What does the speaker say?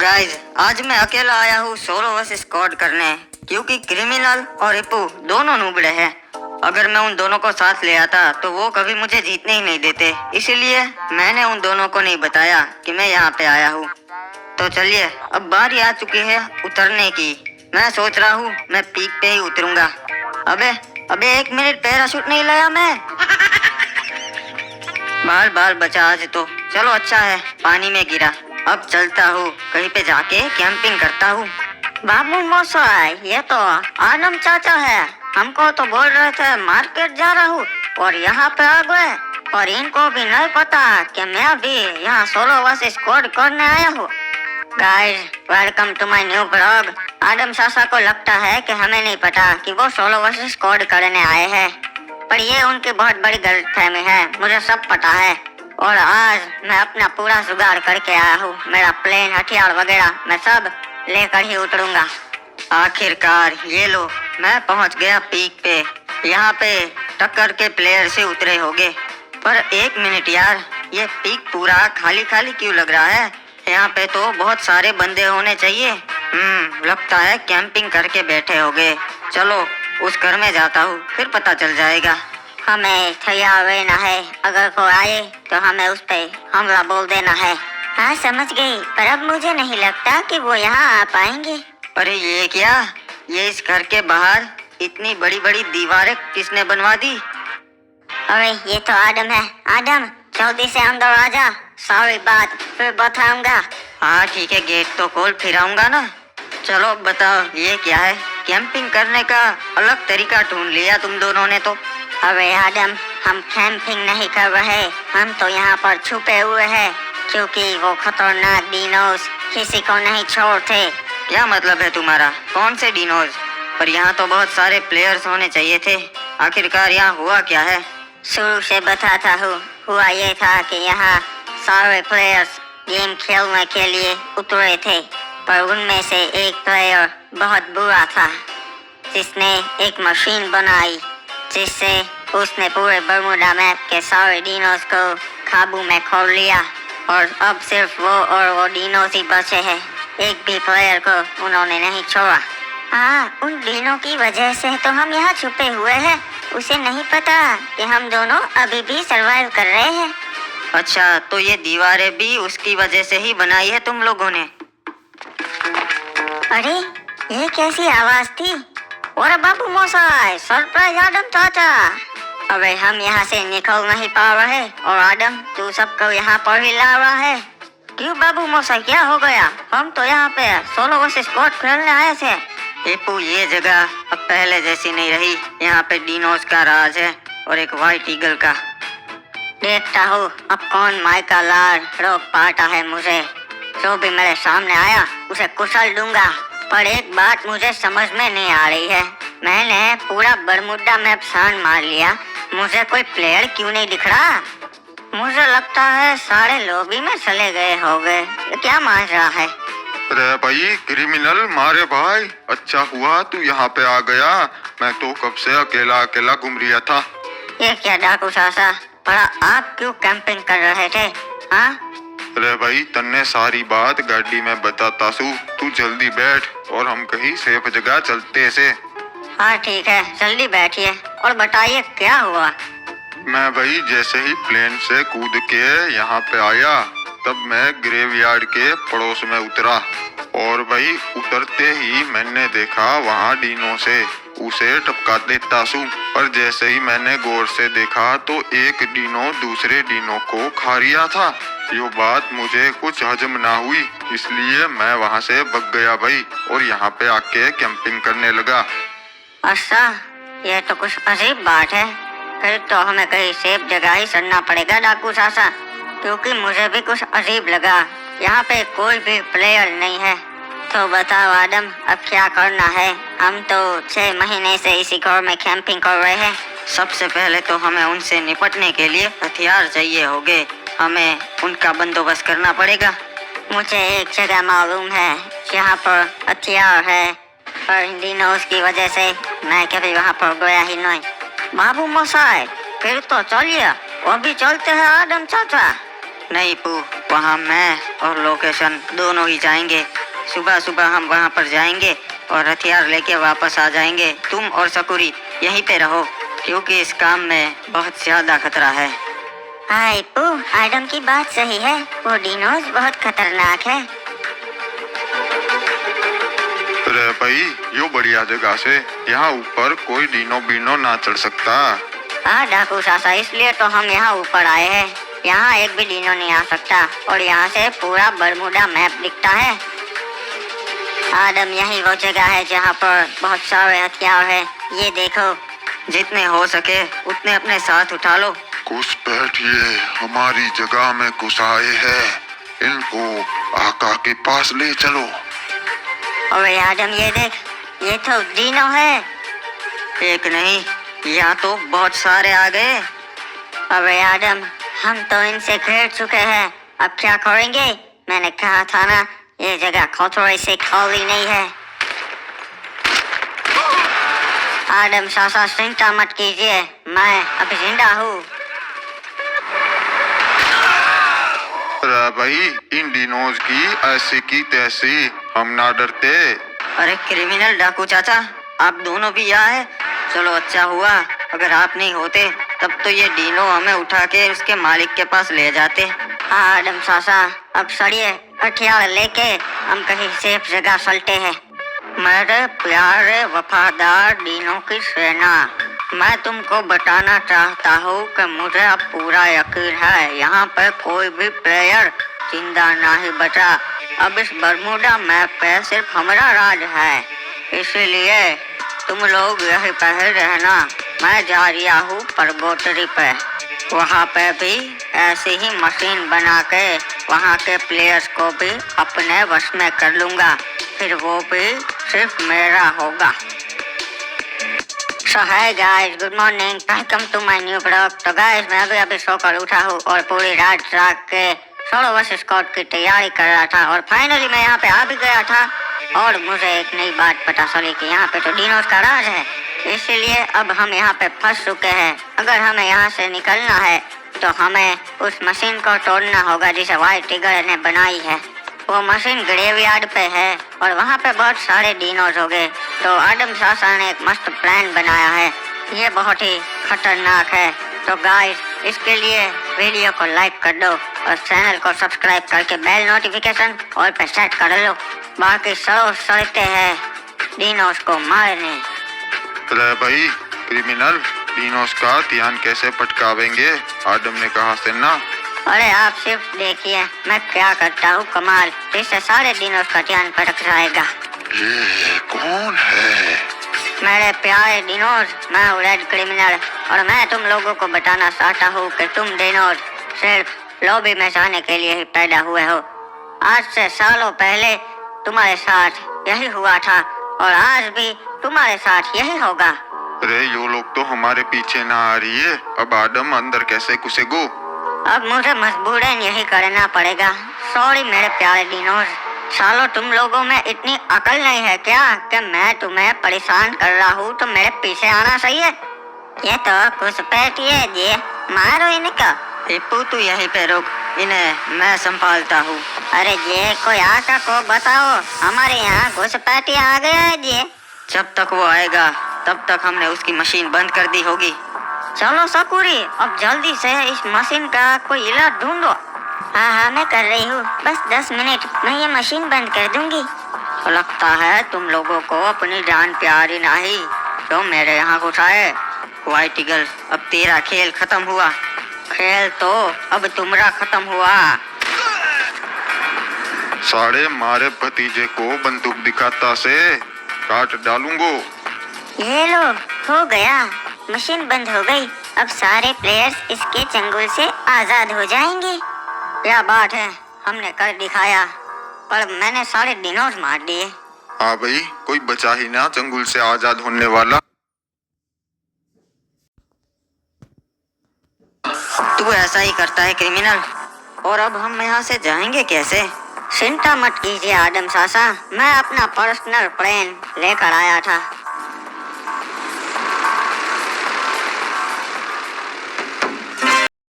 Guys, आज मैं अकेला आया हूँ सोलो वर्सेस स्क्वाड करने, क्योंकि क्रिमिनल और रिपू दोनों नूबड़े हैं। अगर मैं उन दोनों को साथ ले आता तो वो कभी मुझे जीतने ही नहीं देते, इसीलिए मैंने उन दोनों को नहीं बताया कि मैं यहाँ पे आया हूँ। तो चलिए, अब बारी आ चुकी है उतरने की। मैं सोच रहा हूँ मैं पीक पे ही उतरूंगा। अबे अबे 1 मिनट, पैराशूट नहीं लाया मैं। बाल बाल बचा आज तो। चलो अच्छा है, पानी में गिरा। अब चलता हूँ, कहीं पे जाके कैंपिंग करता हूँ। बाबू मौसाई, ये तो आनम चाचा है। हमको तो बोल रहे थे मार्केट जा रहा हूँ और यहाँ पे आ गए। और इनको भी नहीं पता कि मैं भी यहाँ सोलो वर्सेस स्क्वाड करने आया हूँ। Guys, welcome to my new blog. Adam चाचा को लगता है कि हमें नहीं पता कि वो सोलो वर्सेस स्क्वाड करने आए हैं, पर ये उनकी बहुत बड़ी गलतफहमी है। मुझे सब पता है और आज मैं अपना पूरा जुगाड़ करके आया हूँ। मेरा प्लेन, हथियार वगैरह मैं सब लेकर ही उतरूंगा। आखिरकार ये लो, मैं पहुँच गया पीक पे। यहाँ पे टक्कर के प्लेयर से उतरे होंगे, पर 1 मिनट यार, ये पीक पूरा खाली खाली क्यों लग रहा है? यहाँ पे तो बहुत सारे बंदे होने चाहिए। लगता है कैंपिंग करके बैठे होंगे। चलो उस घर में जाता हूँ, फिर पता चल जाएगा। हमें तैयार रहना है, अगर कोई आए तो हमें उस पे हमला बोल देना है। हाँ समझ गई, पर अब मुझे नहीं लगता कि वो यहाँ आ पाएंगे। अरे ये क्या, ये इस घर के बाहर इतनी बड़ी बड़ी दीवारें किसने बनवा दी? अरे ये तो आदम है। आदम, जल्दी से अंदर आ जा, सारी बात फिर बताऊंगा। हाँ ठीक है, गेट तो खोल, फिर आऊंगा ना। चलो बताओ, ये क्या है? कैंपिंग करने का अलग तरीका ढूंढ लिया तुम दोनों ने तो। अरे आदम, हम कैंपिंग नहीं कर रहे, हम तो यहाँ पर छुपे हुए हैं, क्योंकि वो खतरनाक डिनोज किसी को नहीं छोड़ते। क्या मतलब है तुम्हारा? कौन से डिनोज? और यहाँ तो बहुत सारे प्लेयर्स होने चाहिए थे। आखिरकार यहाँ हुआ क्या है? शुरू से बताता हूँ। हुआ ये था कि यहाँ सारे प्लेयर्स गेम खेलने के लिए उतरे थे, पर उनमें से एक प्लेयर बहुत बुरा था, जिसने एक मशीन बनाई जिससे उसने पूरे बर्मुडा मैप के सारे डिनोज को काबू में खोल लिया। और अब सिर्फ वो और वो डिनोज ही बचे हैं। एक भी प्लेयर को उन्होंने नहीं छोड़ा। हाँ, उन डिनो की वजह से तो हम यहाँ छुपे हुए हैं। उसे नहीं पता कि हम दोनों अभी भी सरवाइव कर रहे हैं। अच्छा, तो ये दीवारें भी उसकी वजह से ही बनाई है तुम लोगों ने? अरे ये कैसी आवाज थी? और बाबू मौसाई, सरप्राइज आदम चाचा। अबे हम यहाँ से निकल नहीं पा रहे और आदम तू सबको यहाँ पर ही ला रहा है। क्यों बाबू मौसाई, क्या हो गया? हम तो यहाँ पे सोलो वर्सेस स्क्वाड खेलने आए थे। टीपू, ये जगह अब पहले जैसी नहीं रही। यहाँ पे डिनोज का राज है और एक व्हाइट ईगल का। देखता हूँ अब कौन माइका लार रोक पाता है मुझे। जो भी मेरे सामने आया उसे कुचल दूंगा। पर एक बात मुझे समझ में नहीं आ रही है, मैंने पूरा बरमुडा मैप छान मार लिया, मुझे कोई प्लेयर क्यों नहीं दिख रहा? मुझे लगता है सारे लॉबी में चले गए होंगे। ये क्या मान रहा है? अरे भाई क्रिमिनल, मारे भाई, अच्छा हुआ तू यहाँ पे आ गया। मैं तो कब से अकेला अकेला घूम रहा था। ये क्या डाकू चाचा, पर आप क्यों कैंपिंग कर रहे थे? हाँ? अरे भाई, तन्ने सारी बात गाड़ी में बताता सू, तू जल्दी बैठ और हम कहीं सेफ जगह चलते से। हाँ ठीक है, जल्दी बैठिए और बताइए क्या हुआ। मैं भाई जैसे ही प्लेन से कूद के यहाँ पे आया, तब मैं ग्रेवयार्ड के पड़ोस में उतरा और भाई उतरते ही मैंने देखा वहाँ डिनो से उसे टपका देता सू। पर जैसे ही मैंने गौर से देखा तो एक डिनो दूसरे डिनो को खा रिया था। यो बात मुझे कुछ हजम ना हुई, इसलिए मैं वहाँ से भाग गया भाई और यहाँ पे आके कैंपिंग करने लगा। अच्छा, ये तो कुछ अजीब बात है। फिर तो हमें कहीं सेफ जगह ही चलना पड़ेगा डाकू चाचा, क्योंकि मुझे भी कुछ अजीब लगा। यहाँ पे कोई भी प्लेयर नहीं है। तो बताओ आदम, अब क्या करना है? हम तो 6 महीने से इसी घर में कैंपिंग कर रहे हैं। सबसे पहले तो हमें उनसे निपटने के लिए हथियार चाहिए होंगे। हमें उनका बंदोबस्त करना पड़ेगा। मुझे एक जगह मालूम है जहाँ पर हथियार है, पर इन डिनोज की वजह से मैं कभी वहाँ पर गया ही नहीं। बाबू मौसाई, फिर तो चलिए, वो भी चलते हैं आदम चाचा। नहीं पू, वहाँ मैं और लोकेशन दोनों ही जाएंगे। सुबह सुबह हम वहाँ पर जाएंगे और हथियार लेके वापस आ जाएंगे। तुम और सकुरी यहीं पे रहो, क्योंकि इस काम में बहुत ज्यादा खतरा है। हाँ इप्पू, आदम की बात सही है, वो डिनोज बहुत खतरनाक है। अरे भाई, यो बढ़िया जगह से यहाँ ऊपर कोई डीनो बीनो ना चढ़ सकता। हाँ डाकू सासा, इसलिए तो हम यहाँ ऊपर आए हैं। यहाँ एक भी डिनो नहीं आ सकता और यहाँ से पूरा बरमूडा मैप दिखता है। आदम, यही वो जगह है जहाँ पर बहुत सारे हथियार है। ये देखो, जितने हो सके उतने अपने साथ उठा लो। घुसपैठिए हमारी जगह में घुस आए हैं, इनको आका के पास ले चलो। अरे आदम, ये देख, ये तो डिनो है। एक नहीं, यहाँ तो बहुत सारे आ गए। अरे आदम, हम तो इनसे घेर चुके हैं, अब क्या करेंगे? मैंने कहा था ना, ये जगह खतरे से खाली नहीं है। आदम सासा, चिंता मत कीजिए, मैं अभी जिंदा हूँ। अरे भाई, इन डिनोज की ऐसी की तैसी, हम ना डरते। अरे क्रिमिनल डाकू चाचा, आप दोनों भी यहाँ हैं। चलो अच्छा हुआ, अगर आप नहीं होते तब तो ये डिनो हमें उठा के उसके मालिक के पास ले जाते। हाँ आदम सासा, अब सड़िए, हथियार लेके हम कहीं सेफ जगह चलते हैं। मेरे प्यारे वफादार डिनो की सेना, मैं तुमको बताना चाहता हूँ कि मुझे अब पूरा यकीन है यहाँ पे कोई भी प्लेयर जिंदा नहीं बचा। अब इस बरमूडा मैप पे सिर्फ हमारा राज है, इसीलिए तुम लोग यहीं पे ही रहना। मैं जा रहा हूँ परगोटरी पे, वहाँ पे भी ऐसी ही मशीन बना के वहाँ के प्लेयर्स को भी अपने वश में कर लूँगा, फिर वो भी सिर्फ मेरा होगा। So hey guys, good morning, welcome to my new vlog। तो guys, मैं अभी सोकर उठा हूँ और पूरी रात जाग के सोलो वर्सेस स्क्वाड की तैयारी कर रहा था और फाइनली मैं यहाँ पे आ भी गया था और मुझे एक नई बात पता चली कि यहाँ पे तो डिनोज का राज है, इसीलिए अब हम यहाँ पे फंस चुके हैं। अगर हमें यहाँ से निकलना है तो हमें उस मशीन को तोड़ना होगा जिसे व्हाइट टिगर ने बनाई है। वो मशीन ग्रेवयार्ड पे है और वहाँ पे बहुत सारे डिनोज हो गए। तो आदम सासा ने एक मस्त प्लान बनाया है, ये बहुत ही खतरनाक है। तो गाइस, इसके लिए वीडियो को लाइक कर दो और चैनल को सब्सक्राइब करके बेल नोटिफिकेशन ऑल पे सेट कर लो। बाकी सब चलते हैं डिनोज को मारने। अरे भाई क्रिमिनल, डिनोज का ध्यान कैसे भटकावेंगे? आदम ने कहा से ना। अरे आप सिर्फ देखिए मैं क्या करता हूँ कमाल, इससे सारे डिनोज का ध्यान भटक जाएगा। ये कौन है? मेरे प्यारे डिनोज, मैं हूँ रेड क्रिमिनल और मैं तुम लोगों को बताना चाहता हूँ कि तुम डिनोज सिर्फ लॉबी में जाने के लिए ही पैदा हुए हो। आज से सालों पहले तुम्हारे साथ यही हुआ था और आज भी तुम्हारे साथ यही होगा। अरे यो लोग तो हमारे पीछे ना आ रही है, अब आदम अंदर कैसे घुसेगो? अब मुझे मजबूरन यही करना पड़ेगा। सॉरी मेरे प्यारे डिनोज, सालों तुम लोगों में इतनी अकल नहीं है क्या कि मैं तुम्हें परेशान कर रहा हूँ तो मेरे पीछे आना सही है। ये तो कुछ पैटी है जी, मारो इनका। टिप्पू तू यहीं पे रुक, इन्हें मैं संभालता हूँ। अरे ये कोई आका को बताओ, हमारे यहाँ घुसपैठी आ गया है जी। जब तक वो आएगा तब तक हमने उसकी मशीन बंद कर दी होगी। चलो सकुरी, अब जल्दी से इस मशीन का कोई इलाज ढूंढो। हाँ मैं कर रही हूँ, बस 10 मिनट में ये मशीन बंद कर दूंगी। लगता है तुम लोगों को अपनी जान प्यारी नहीं जो मेरे यहाँ घुसाए। व्हाइट ईगल, अब तेरा खेल खत्म हुआ। खेल तो अब तुम्हारा खत्म हुआ। साढ़े मारे भतीजे को बंदूक दिखाता से काट डालूंगो। ये लो, हो गया, मशीन बंद हो गई। अब सारे प्लेयर्स इसके चंगुल से आजाद हो जाएंगे। क्या बात है, हमने कर दिखाया, पर मैंने सारे डिनोज मार दिए। हाँ भाई, कोई बचा ही ना चंगुल से आजाद होने वाला। तू ऐसा ही करता है क्रिमिनल, और अब हम यहाँ से जाएंगे कैसे? चिंता मत कीजिए आदम सासा, मैं अपना पर्सनल प्लेन लेकर आया था।